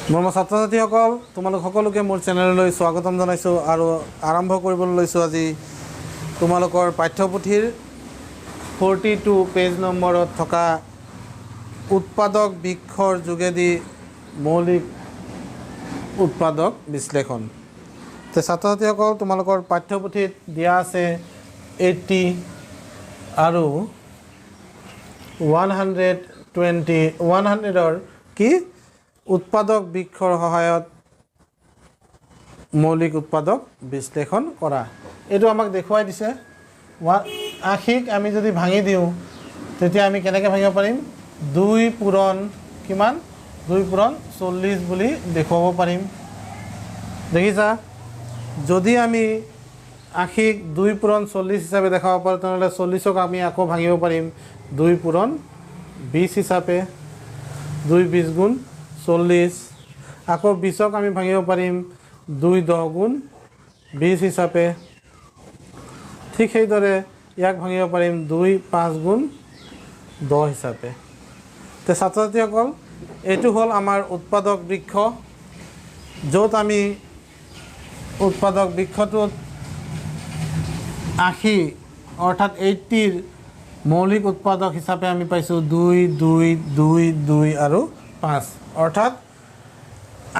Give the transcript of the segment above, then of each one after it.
মোৰ ছাত্ৰ ছাত্ৰীসকল তোমালোক সকলোকে মোৰ চেনেললৈ স্বাগতম জনাইছোঁ আৰু আৰম্ভ কৰিবলৈ লৈছোঁ আজি তোমালোকৰ পাঠ্যপুথিৰ 42 পেজ নম্বৰত থকা উৎপাদক বৃক্ষৰ যোগেদি মৌলিক উৎপাদক বিশ্লেষণ। তে ছাত্ৰ ছাত্ৰীসকল তোমালোকৰ পাঠ্যপুথিত দিয়া আছে 80 আৰু 100ৰ কি উৎপাদক বৃক্ষৰ সহায়ত মৌলিক উৎপাদক বিশ্লেষণ কৰা। এইটো আমাক দেখুৱাই দিছে। আশীক আমি যদি ভাঙি দিওঁ তেতিয়া আমি কেনেকৈ ভাঙিব পাৰিম? 2 পূৰণ কিমান? 2 পূৰণ 40 বুলি দেখুৱাব পাৰিম। দেখিছা, যদি আমি আশীক 2 পূৰণ 40 হিচাপে দেখাব পাৰোঁ তেনেহ'লে 40ক আমি আকৌ ভাঙিব পাৰিম 2 পূৰণ 20 হিচাপে। 2 20 গুণ 40। আকৌ 20ক আমি ভাঙিব পাৰিম 2 10 গুণ 20 হিচাপে। ঠিক সেইদৰে ইয়াক ভাঙিব পাৰিম 2 5 গুণ 10 হিচাপে। তে ছাত্ৰ ছাত্ৰীসকল এইটো হ'ল আমাৰ উৎপাদক বৃক্ষ, য'ত আমি উৎপাদক বৃক্ষটোত 80 অৰ্থাৎ 80ৰ মৌলিক উৎপাদক হিচাপে আমি পাইছোঁ 2 2 2 2 আৰু 5। অৰ্থাৎ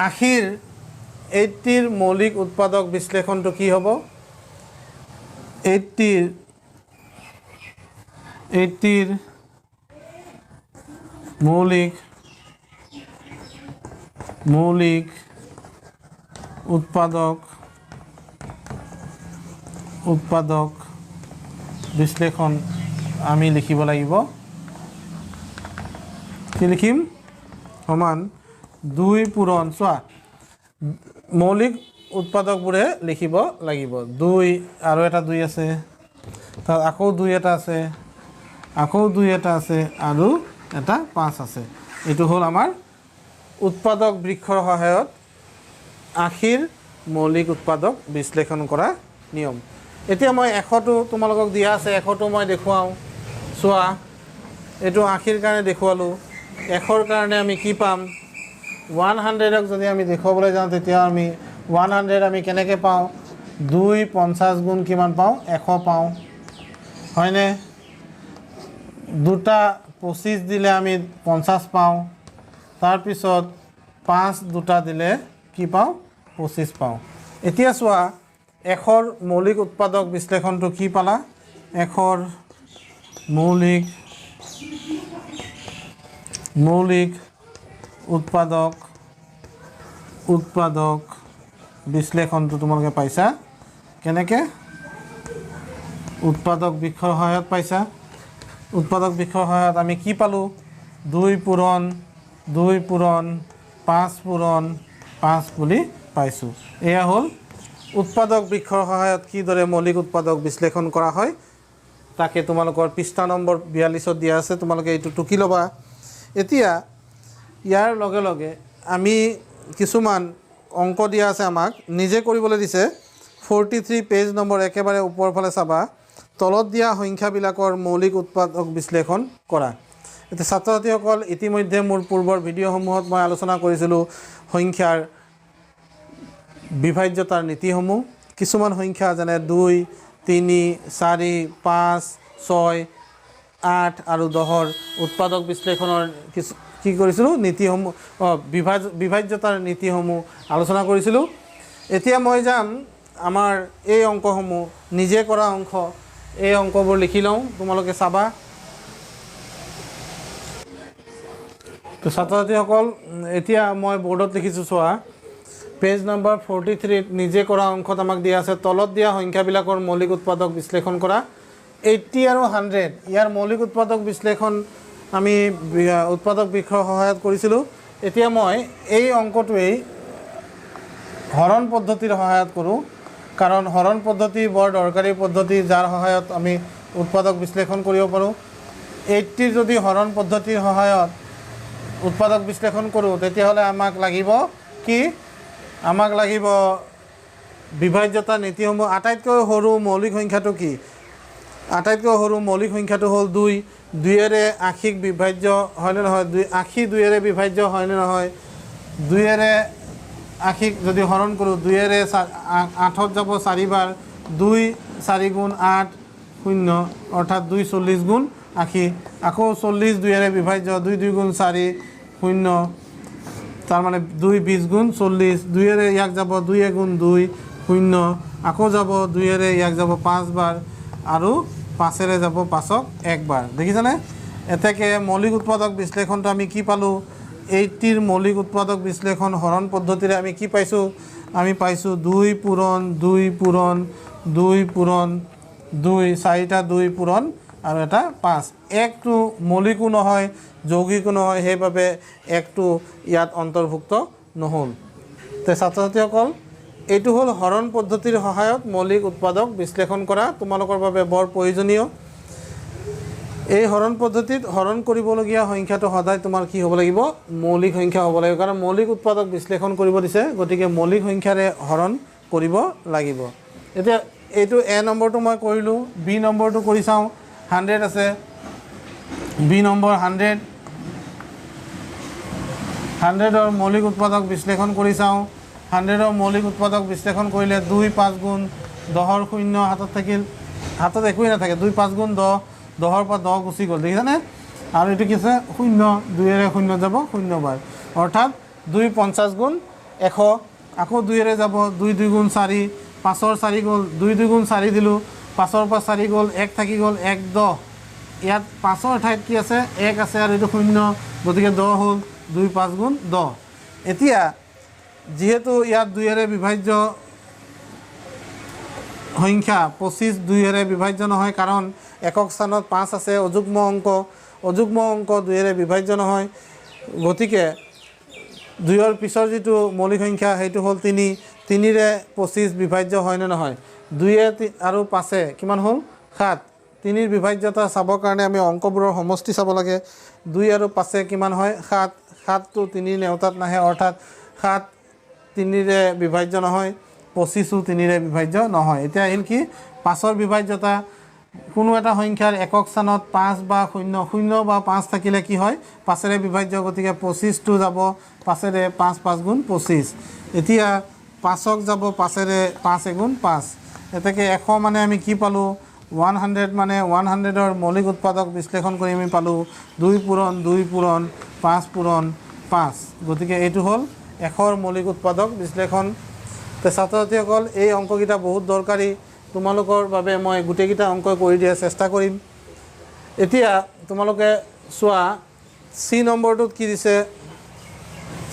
80ৰ মৌলিক উৎপাদক বিশ্লেষণটো কি হ'ব? 80ৰ মৌলিক উৎপাদক বিশ্লেষণ আমি লিখিব লাগিব। কি লিখিম? সমান 2 পূৰণ, চোৱা মৌলিক উৎপাদকবোৰে লিখিব লাগিব। 2 আৰু এটা 2 আছে, তাত আকৌ 2 এটা আছে, আকৌ 2 এটা আছে আৰু এটা 5 আছে। এইটো হ'ল আমাৰ উৎপাদক বৃক্ষৰ সহায়ত 80ৰ মৌলিক উৎপাদক বিশ্লেষণ কৰা নিয়ম। এতিয়া মই 100টো তোমালোকক দিয়া আছে, 100টো মই দেখুৱাওঁ। চোৱা, এইটো 80ৰ কাৰণে দেখুৱালোঁ। 100ৰ কাৰণে আমি কি পাম? 100ক যদি আমি দেখুৱাবলৈ যাওঁ তেতিয়া আমি 100 আমি কেনেকৈ পাওঁ? 2 50 গুণ কিমান পাওঁ? 100 পাওঁ, হয়নে? 2টা 25 দিলে আমি 50 পাওঁ। তাৰপিছত 5 2টা দিলে কি পাওঁ? 25 পাওঁ। এতিয়া চোৱা 100ৰ মৌলিক উৎপাদক বিশ্লেষণটো কি পালা? 100ৰ মৌলিক উৎপাদক বিশ্লেষণটো তোমালোকে পাইছা কেনেকৈ? উৎপাদক বৃক্ষৰ সহায়ত পাইছা। উৎপাদক বৃক্ষৰ সহায়ত আমি কি পালোঁ? 2 পূৰণ 2 পূৰণ 5 পূৰণ 5 বুলি পাইছোঁ। এয়া হ'ল উৎপাদক বৃক্ষৰ সহায়ত কিদৰে মৌলিক উৎপাদক বিশ্লেষণ কৰা হয়, তাকে তোমালোকৰ পৃষ্ঠা নম্বৰ 42ত দিয়া আছে। তোমালোকে এইটো টুকি ল'বা। এতিয়া ইয়াৰ লগে লগে আমি কিছুমান অংক দিয়া আছে, আমাক নিজে কৰিবলৈ দিছে। 43 পেজ নম্বৰ একেবাৰে ওপৰৰ ফালে চাবা, তলত দিয়া সংখ্যাবিলাকৰ মৌলিক উৎপাদক বিশ্লেষণ কৰা। এতিয়া ছাত্ৰ ছাত্ৰীসকল ইতিমধ্যে মোৰ পূৰ্বৰ ভিডিঅ'সমূহত মই আলোচনা কৰিছিলোঁ সংখ্যাৰ বিভাজ্যতাৰ নীতিসমূহ। কিছুমান সংখ্যা যেনে 2 3 4 5 6 8 আৰু 10ৰ উৎপাদক বিশ্লেষণৰ কি কৰিছিলোঁ? নীতিসমূহ বিভাজ্যতাৰ নীতিসমূহ আলোচনা কৰিছিলোঁ। এতিয়া মই যাম আমাৰ এই অংকসমূহ নিজে কৰা অংক। এই অংকবোৰ লিখি লওঁ, তোমালোকে চাবা। তো ছাত্ৰ ছাত্ৰীসকল এতিয়া মই বৰ্ডত লিখিছোঁ, চোৱা পেজ নম্বৰ 43ত নিজে কৰা অংকত আমাক দিয়া আছে তলত দিয়া সংখ্যাবিলাকৰ মৌলিক উৎপাদক বিশ্লেষণ কৰা। 80 আৰু 100 ইয়াৰ মৌলিক উৎপাদক বিশ্লেষণ আমি উৎপাদক বৃক্ষৰ সহায়ত কৰিছিলোঁ। এতিয়া মই এই অংকটোৱেই হৰণ পদ্ধতিৰ সহায়ত কৰোঁ, কাৰণ হৰণ পদ্ধতি বৰ দৰকাৰী পদ্ধতি, যাৰ সহায়ত আমি উৎপাদক বিশ্লেষণ কৰিব পাৰোঁ। 80 যদি হৰণ পদ্ধতিৰ সহায়ত উৎপাদক বিশ্লেষণ কৰোঁ তেতিয়াহ'লে আমাক লাগিব কি? আমাক লাগিব বিভাজ্যতা নীতিসমূহ। আটাইতকৈ সৰু মৌলিক সংখ্যাটো কি? আটাইতকৈ সৰু মৌলিক সংখ্যাটো হ'ল 2। 2ৰে আশীক বিভাজ্য হয়নে নহয়? 80 2ৰে বিভাজ্য হয়নে নহয়? 2ৰে আশীক যদি হৰণ কৰোঁ 2ৰে 8ত যাব 4 বাৰ 2 4 গুণ 8 0 অৰ্থাৎ 2 40 গুণ 80 আকৌ 40 2ৰে বিভাজ্য 2 2 গুণ 4 0 তাৰ মানে 2 20 গুণ 40 2ৰে ইয়াক যাব 2 গুণ 2 0 আকৌ যাব 2ৰে ইয়াক যাব 5 বাৰ আৰু 5ৰে যাব 5ক 1 বাৰ দেখিছানে এতেকে মৌলিক উৎপাদক বিশ্লেষণটো আমি কি পালোঁ 80ৰ মৌলিক উৎপাদক বিশ্লেষণ হৰণ পদ্ধতিৰে আমি কি পাইছোঁ আমি পাইছোঁ 2 পূৰণ 2 পূৰণ 2 পূৰণ 2 4টা 2 পূৰণ আৰু এটা 5 একটো মৌলিকো নহয় যৌগিকো নহয় সেইবাবে একটো ইয়াত অন্তৰ্ভুক্ত নহ'ল তে ছাত্ৰ ছাত্ৰীসকল এইটো হ'ল হৰণ পদ্ধতিৰ সহায়ত মৌলিক উৎপাদক বিশ্লেষণ কৰা তোমালোকৰ বাবে বৰ প্ৰয়োজনীয় এই হৰণ পদ্ধতিত হৰণ কৰিবলগীয়া সংখ্যাটো সদায় তোমাৰ কি হ'ব লাগিব মৌলিক সংখ্যা হ'ব লাগিব কাৰণ মৌলিক উৎপাদক বিশ্লেষণ কৰিব দিছে গতিকে মৌলিক সংখ্যাৰে হৰণ কৰিব লাগিব এতিয়া এইটো এ নম্বৰটো মই কৰিলোঁ বি নম্বৰটো কৰি চাওঁ 100 আছে বি নম্বৰ 100ৰ মৌলিক উৎপাদক বিশ্লেষণ কৰি চাওঁ 100ৰ মৌলিক উৎপাদক বিশ্লেষণ কৰিলে 2 5 গুণ 10ৰ 0 হাতত থাকিল হাতত একোৱেই নাথাকে 2 5 গুণ 10 10ৰ পৰা 10 গুচি গ'ল দেখিছানে আৰু এইটো কি আছে 0 2ৰে 0 যাব 0 বাৰ অৰ্থাৎ 2 50 গুণ 100 আকৌ 2ৰে যাব 2 2 গুণ 4 5ৰ 4 গ'ল 2 2 গুণ 4 দিলোঁ 5ৰ পৰা 4 গ'ল 1 থাকি গ'ল 1 10 ইয়াত 5ৰ ঠাইত কি আছে 1 আছে আৰু এইটো 0 গতিকে 10 হ'ল 2 5 গুণ 10 এতিয়া যেহেতু ইয়াত 2ৰে বিভাজ্য সংখ্যা 25 2ৰে বিভাজ্য নহয় কাৰণ একক স্থানত 5 আছে অযুগ্ম অংক 2ৰে বিভাজ্য নহয় গতিকে 2ৰ পিছৰ যিটো মৌলিক সংখ্যা সেইটো হ'ল 3 3ৰে 25 বিভাজ্য হয় নে নহয় 2 আৰু 5 কিমান হ'ল 7 3ৰ বিভাজ্যতা চাবৰ কাৰণে আমি অংকবোৰৰ সমষ্টি চাব লাগে 2 আৰু 5 কিমান হয় 7 7টো 3 নেওতাত নাহে অৰ্থাৎ 7 3ৰে বিভাজ্য নহয় 25ও 3ৰে বিভাজ্য নহয় এতিয়া আহিল কি 5ৰ বিভাজ্যতা কোনো এটা সংখ্যাৰ একক স্থানত 5 বা 0 0 বা 5 থাকিলে কি হয় 5ৰে বিভাজ্য গতিকে 25টো যাব 5ৰে 5 5 গুণ 25 এতিয়া 5ক যাব 5ৰে 5 গুণ 5 এতেকে 100 মানে আমি কি পালোঁ 100 মানে 100ৰ মৌলিক উৎপাদক বিশ্লেষণ কৰি আমি পালোঁ 2 পূৰণ 2 পূৰণ 5 পূৰণ 5 গতিকে এইটো হ'ল 100ৰ মৌলিক উৎপাদক বিশ্লেষণ তে ছাত্ৰ ছাত্ৰীসকল এই অংককেইটা বহুত দৰকাৰী তোমালোকৰ বাবে মই গোটেইকেইটা অংক কৰি দিয়াৰ চেষ্টা কৰিম এতিয়া তোমালোকে চোৱা সি নম্বৰটোত কি দিছে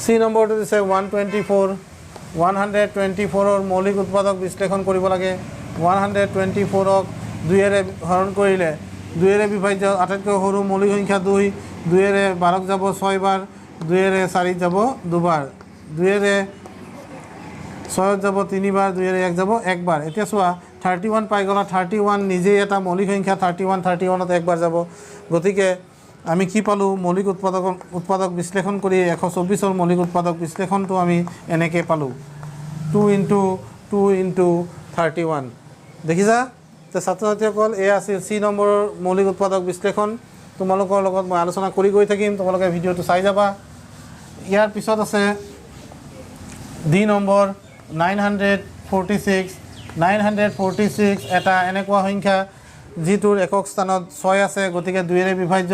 সি নম্বৰটো দিছে 124ৰ মৌলিক উৎপাদক বিশ্লেষণ কৰিব লাগে 124ক 2ৰে হৰণ কৰিলে 2ৰে বিভাজ্য আটাইতকৈ সৰু মৌলিক সংখ্যা 2 2ৰে 12ক যাব 6 বাৰ 2ৰে 4 যাব 2 বাৰ 2ৰে 6 যাব 3 বাৰ 2ৰে 1 যাব 1 বাৰ এতিয়া চোৱা 31 পাই গ'লা 31 নিজেই এটা মৌলিক সংখ্যা 31ত একবাৰ যাব গতিকে আমি কি পালোঁ মৌলিক উৎপাদক বিশ্লেষণ কৰি 124ৰ মৌলিক উৎপাদক বিশ্লেষণটো আমি এনেকৈ পালোঁ 2 × 31 দেখিছা তো ছাত্ৰ ছাত্ৰীসকল এয়া আছিল চি নম্বৰৰ মৌলিক উৎপাদক বিশ্লেষণ তোমালোকৰ লগত মই আলোচনা কৰি গৈ থাকিম তোমালোকে ভিডিঅ'টো চাই যাবা ইয়াৰ পিছত আছে ডি নম্বৰ 946 এটা এনেকুৱা সংখ্যা যিটোৰ একক স্থানত 6 আছে গতিকে 2ৰে বিভাজ্য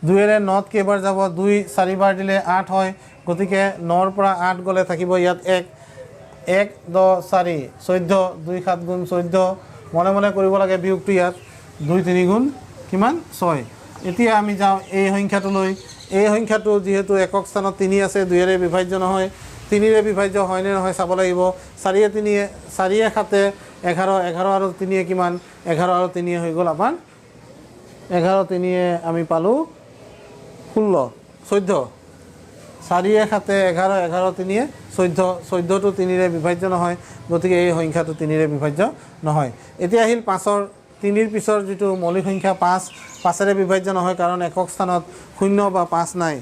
2ৰে 9ত কেইবাৰ যাব 2 4 বাৰ দিলে 8 হয় গতিকে 9ৰ পৰা 8 গ'লে থাকিব ইয়াত 1 1 10 4 14 2 7 গুণ 14 মনে মনে কৰিব লাগে বিয়োগটো ইয়াত 2 3 গুণ কিমান 6 এতিয়া আমি যাওঁ এই সংখ্যাটোলৈ এই সংখ্যাটো যেহেতু একক স্থানত 3 আছে 2ৰে বিভাজ্য নহয় 3ৰে বিভাজ্য হয়নে নহয় চাব লাগিব 4 3 4 7 11 11 আৰু 3 কিমান 11 আৰু 3 হৈ গ'ল আমাৰ 11 3 আমি পালোঁ 16 14 4 7 11 11 3 14 14টো 3ৰে বিভাজ্য নহয় গতিকে এই সংখ্যাটো 3ৰে বিভাজ্য নহয় এতিয়া আহিল 5ৰ 3ৰ পিছৰ যিটো মৌলিক সংখ্যা 5ৰে বিভাজ্য নহয় কাৰণ একক স্থানত 0 বা 5 নাই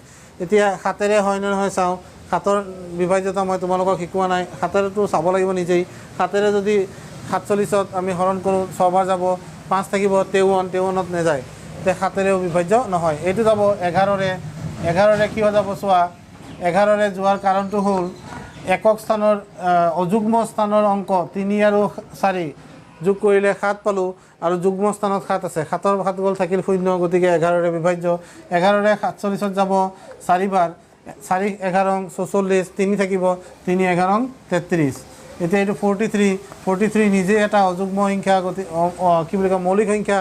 এতিয়া 7ৰে হয়নে নহয় চাওঁ 7ৰ বিভাজ্যতা মই তোমালোকক শিকোৱা নাই 7ৰেতো চাব লাগিব নিজেই 7ৰে যদি 47ত আমি হৰণ কৰোঁ 6 বাৰ যাব 5 থাকিব 53ত নাযায় তে 7ৰেও বিভাজ্য নহয় এইটো যাব 11ৰে কি হৈ যাব চোৱা 11ৰে যোৱাৰ কাৰণটো হ'ল একক স্থানৰ অযুগ্ম স্থানৰ অংক 3 আৰু 4 যোগ কৰিলে 7 পালোঁ আৰু যুগ্ম স্থানত 7 আছে 7ৰ 7 গ'ল থাকিল 0 গতিকে 11ৰে বিভাজ্য 11ৰে 47ত যাব 4 বাৰ 4 11 44 3 থাকিব 3 11 33 এতিয়া এইটো 43 নিজে এটা অযুগ্ম সংখ্যা গতি কি বুলি কয় মৌলিক সংখ্যা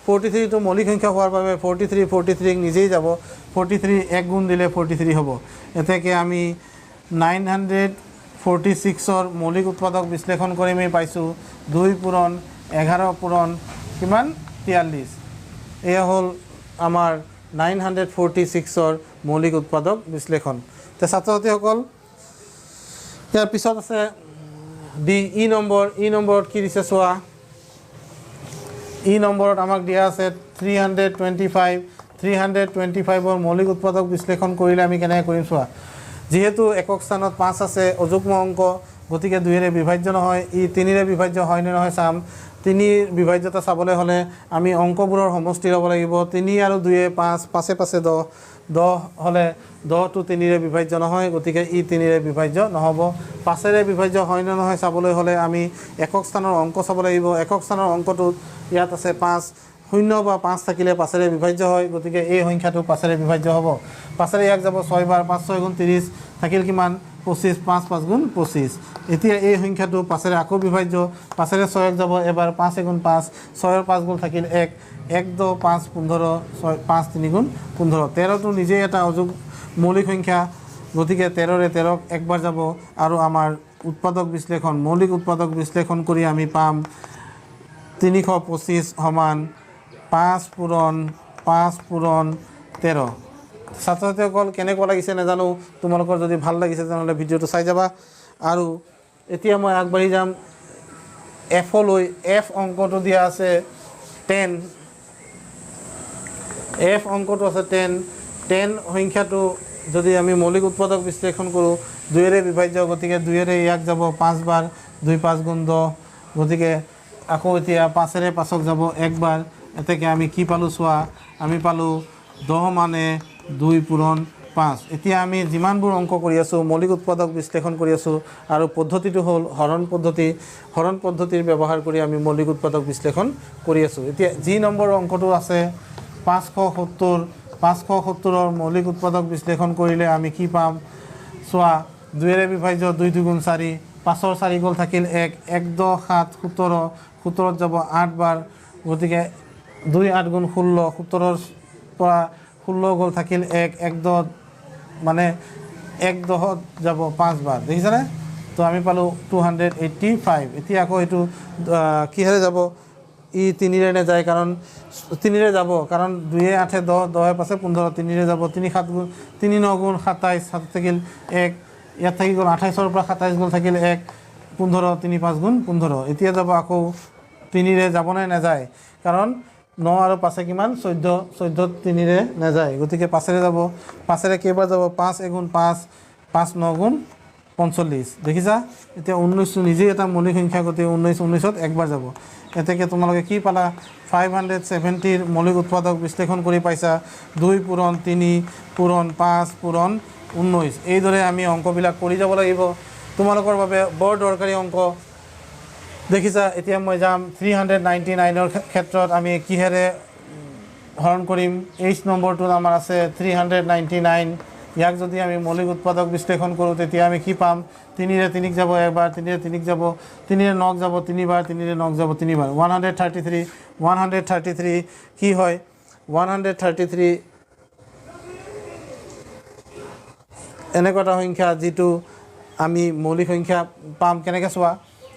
43 টো মৌলিক সংখ্যা হোৱাৰ বাবে 43 নিজেই যাব 43 এক গুণ দিলে 43 হ'ব এতেকে আমি 946ৰ মৌলিক উৎপাদক বিশ্লেষণ কৰি আমি পাইছোঁ 2 পূৰণ 11 পূৰণ কিমান 43 এয়া হ'ল আমাৰ 946ৰ মৌলিক উৎপাদক বিশ্লেষণ তে ছাত্ৰ ছাত্ৰীসকল ইয়াৰ পিছত আছে ডি ই নম্বৰত কি দিছে চোৱা ই নম্বৰত আমাক দিয়া আছে 325ৰ মৌলিক উৎপাদক বিশ্লেষণ কৰিলে আমি কেনেকৈ কৰিম চোৱা যেহেতু একক স্থানত 5 আছে অযুগ্ম অংক গতিকে 2ৰে বিভাজ্য নহয় ই 3ৰে বিভাজ্য হয় নে নহয় চাম 3ৰ বিভাজ্যতা চাবলৈ হ'লে আমি অংকবোৰৰ সমষ্টি ল'ব লাগিব 3 আৰু 2 5 5 5 10 হ'লে 10টো 3ৰে বিভাজ্য নহয় গতিকে ই 3ৰে বিভাজ্য নহ'ব 5ৰে বিভাজ্য হয় নে নহয় চাবলৈ হ'লে আমি একক স্থানৰ অংক চাব লাগিব একক স্থানৰ অংকটো ইয়াত আছে 5 0 বা 5 থাকিলে 5ৰে বিভাজ্য হয় গতিকে এই সংখ্যাটো 5ৰে বিভাজ্য হ'ব 5ৰে ইয়াক যাব 6 বাৰ 5 6 গুণ 30 থাকিল কিমান 25 5 5 গুণ 25 এতিয়া এই সংখ্যাটো 5ৰে আকৌ বিভাজ্য 5ৰে 6 যাব এবাৰ 5 গুণ 5 6ৰ 5 গুণ থাকিল 1 1 2 5 15 5 3 গুণ 15 13টো নিজেই এটা অযুগ মৌলিক সংখ্যা গতিকে 13ৰে 13ক একবাৰ যাব আৰু আমাৰ উৎপাদক বিশ্লেষণ মৌলিক উৎপাদক বিশ্লেষণ কৰি আমি পাম 325 সমান 5 পূৰণ 13 ছাত্ৰ ছাত্ৰীসকল কেনেকুৱা লাগিছে নাজানো তোমালোকৰ যদি ভাল লাগিছে তেনেহ'লে ভিডিঅ'টো চাই যাবা আৰু এতিয়া মই আগবাঢ়ি যাম এফলৈ এফ অংকটো দিয়া আছে 10 এফ অংকটো আছে 10 সংখ্যাটো যদি আমি মৌলিক উৎপাদক বিশ্লেষণ কৰোঁ 2ৰে বিভাজ্য গতিকে 2ৰে ইয়াক যাব 5 বাৰ 2 5 গুণ 10 গতিকে আকৌ এতিয়া 5ৰে 5ক যাব একবাৰ এতেকে আমি কি পালোঁ চোৱা আমি পালোঁ 10 মানে 2 পূৰণ 5 এতিয়া আমি যিমানবোৰ অংক কৰি আছোঁ মৌলিক উৎপাদক বিশ্লেষণ কৰি আছোঁ আৰু পদ্ধতিটো হ'ল হৰণ পদ্ধতিৰ ব্যৱহাৰ কৰি আমি মৌলিক উৎপাদক বিশ্লেষণ কৰি আছোঁ এতিয়া যি নম্বৰ অংকটো আছে 570ৰ মৌলিক উৎপাদক বিশ্লেষণ কৰিলে আমি কি পাম চোৱা 2ৰে বিভাজ্য 2 2 গুণ 4 5ৰ 4 গ'ল থাকিল 1 1 10 7 17ত যাব 8 বাৰ গতিকে 2 8 গুণ 16 17ৰ পৰা 16 গ'ল থাকিল 1 1 10 মানে 1 10ত যাব 5 বাৰ দেখিছানে তো আমি পালোঁ 285 এতিয়া আকৌ এইটো কিহেৰে যাব ই 3ৰে নাযায় কাৰণ 3ৰে যাব কাৰণ 2 8 10 10 5 15 3ৰে যাব 3 7 গুণ 3 9 গুণ 27 7 থাকিল 1 ইয়াত থাকি গ'ল 28ৰ পৰা 27 গ'ল থাকিল 1 15 3 5 গুণ 15 এতিয়া যাব আকৌ 3ৰে যাব নে নাযায় কাৰণ 9 আৰু 5 কিমান 14 3ৰে নাযায় গতিকে 5ৰে যাব 5ৰে কেইবাৰ যাব 5 গুণ 5 5 9 গুণ 45 দেখিছা এতিয়া 19 নিজেই এটা মৌলিক সংখ্যা গতিকে 19ত একবাৰ যাব এতেকে তোমালোকে কি পালা 570ৰ মৌলিক উৎপাদক বিশ্লেষণ কৰি পাইছা 2 পূৰণ 3 পূৰণ 5 পূৰণ 19 এইদৰে আমি অংকবিলাক কৰি যাব লাগিব তোমালোকৰ বাবে বৰ দৰকাৰী অংক দেখিছা এতিয়া মই যাম 399ৰ ক্ষেত্ৰত আমি কিহেৰে হৰণ কৰিম এইচ নম্বৰটোত আমাৰ আছে 399 ইয়াক যদি আমি মৌলিক উৎপাদক বিশ্লেষণ কৰোঁ তেতিয়া আমি কি পাম 3ৰে 3ক যাব এবাৰ 3ৰে 3ক যাব 3ৰে 9ক যাব 3 বাৰ 3ৰে 9ক যাব 3 বাৰ 133 কি হয় 133 এনেকুৱা এটা সংখ্যা যিটো আমি মৌলিক সংখ্যা পাম কেনেকৈ চোৱা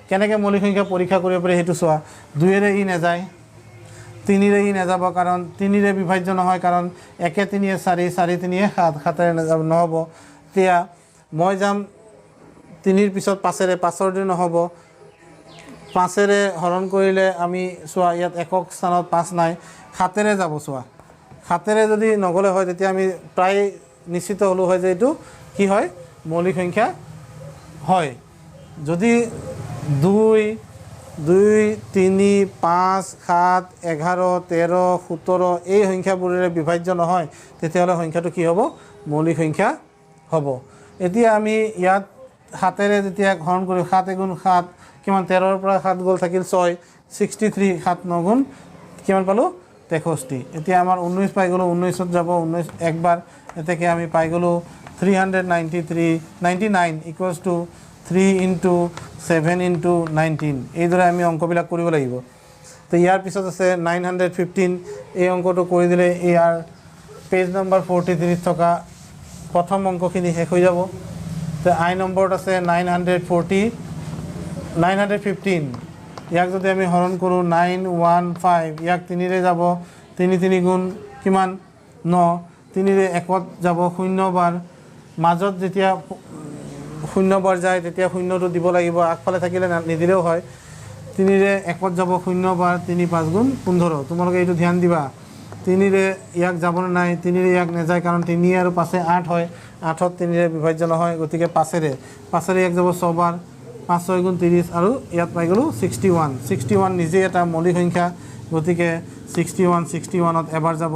কেনেকৈ মৌলিক সংখ্যা পৰীক্ষা কৰিব পাৰি সেইটো চোৱা 2ৰে ই নাযায় 3ৰে ই নাযাব কাৰণ 3ৰে বিভাজ্য নহয় কাৰণ 1 3 4 4 3 7 7ৰে নাযাব নহ'ব এতিয়া মই যাম 3ৰ পিছত 5ৰে 5ৰ দি নহ'ব 5ৰে হৰণ কৰিলে আমি চোৱা ইয়াত একক স্থানত 5 নাই 7ৰে যাব চোৱা 7ৰে যদি নগ'লে হয় তেতিয়া আমি প্ৰায় নিশ্চিত হ'লো হয় যে এইটো কি হয় মৌলিক সংখ্যা হয় যদি 2 3 5 7 11 13 17 এই সংখ্যাবোৰেৰে বিভাজ্য নহয় তেতিয়াহ'লে সংখ্যাটো কি হ'ব মৌলিক সংখ্যা হ'ব। এতিয়া আমি ইয়াত হাতেৰে যেতিয়া হৰণ কৰি 7 এগুণ 7 কিমান 13ৰ পৰা 7 গ'ল থাকিল 6 63 7 9 গুণ কিমান পালোঁ 63। এতিয়া আমাৰ 19 পাই গ'লোঁ 19ত যাব 19 একবাৰ এতেকে আমি পাই গ'লোঁ 399 ইকুৱেলছ টু 3 ইনটু 7 ইনটু 19 এইদৰে আমি অংকবিলাক কৰিব লাগিব। তো ইয়াৰ পিছত আছে 915 এই অংকটো কৰি দিলে ইয়াৰ পেজ নম্বৰ 43 থকা প্ৰথম অংকখিনি শেষ হৈ যাব। তো আই নম্বৰত আছে 915 ইয়াক যদি আমি হৰণ কৰোঁ 915 ইয়াক 3ৰে যাব 3 3 গুণ কিমান 9 3ৰে 1ত যাব 0 বাৰ মাজত যেতিয়া 0 বাৰ যায় তেতিয়া 0টো দিব লাগিব, আগফালে থাকিলে নিদিলেও হয়। 3ৰে 1ত যাব 0 বাৰ 3 5 গুণ 15 তোমালোকে এইটো ধ্যান দিবা। 3ৰে ইয়াক যাবলৈ নাই 3ৰে ইয়াক নাযায় কাৰণ 3 আৰু 5 8 হয় 8ত 3ৰে বিভাজ্য নহয় গতিকে 5ৰে ইয়াক যাব 6 বাৰ 5 6 গুণ 30 আৰু ইয়াত পাই গ'লোঁ 61 নিজে এটা মৌলিক সংখ্যা গতিকে 61ত এবাৰ যাব।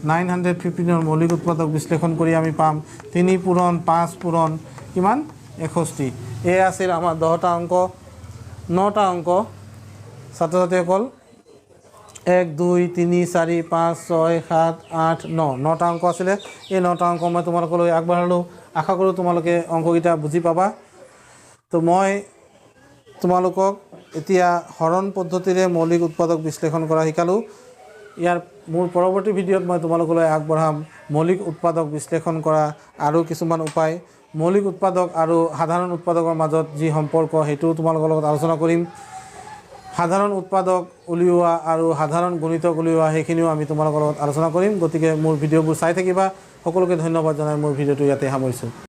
915ৰ মৌলিক উৎপাদক বিশ্লেষণ কৰি আমি পাম 3 পূৰণ 5 পূৰণ কিমান 61। এয়া আছিল আমাৰ 10টা অংক 9টা অংক ছাত্ৰ ছাত্ৰীসকল 1 2 3 4 5 6 7 8 9 9টা অংক আছিলে। এই 9টা অংক মই তোমালোকলৈ আগবঢ়ালোঁ। আশা কৰোঁ তোমালোকে অংককেইটা বুজি পাবা। তো মই তোমালোকক এতিয়া হৰণ পদ্ধতিৰে মৌলিক উৎপাদক বিশ্লেষণ কৰা শিকালোঁ। ইয়াৰ মোৰ পৰৱৰ্তী ভিডিঅ'ত মই তোমালোকলৈ আগবঢ়াম মৌলিক উৎপাদক বিশ্লেষণ কৰা আৰু কিছুমান উপায়। মৌলিক উৎপাদক আৰু সাধাৰণ উৎপাদকৰ মাজত যি সম্পৰ্ক সেইটোও তোমালোকৰ লগত আলোচনা কৰিম। সাধাৰণ উৎপাদক উলিওৱা আৰু সাধাৰণ গণিতক উলিওৱা সেইখিনিও আমি তোমালোকৰ লগত আলোচনা কৰিম। গতিকে মোৰ ভিডিঅ'বোৰ চাই থাকিবা। সকলোকে ধন্যবাদ জনাই মোৰ ভিডিঅ'টো ইয়াতে সামৰিছোঁ।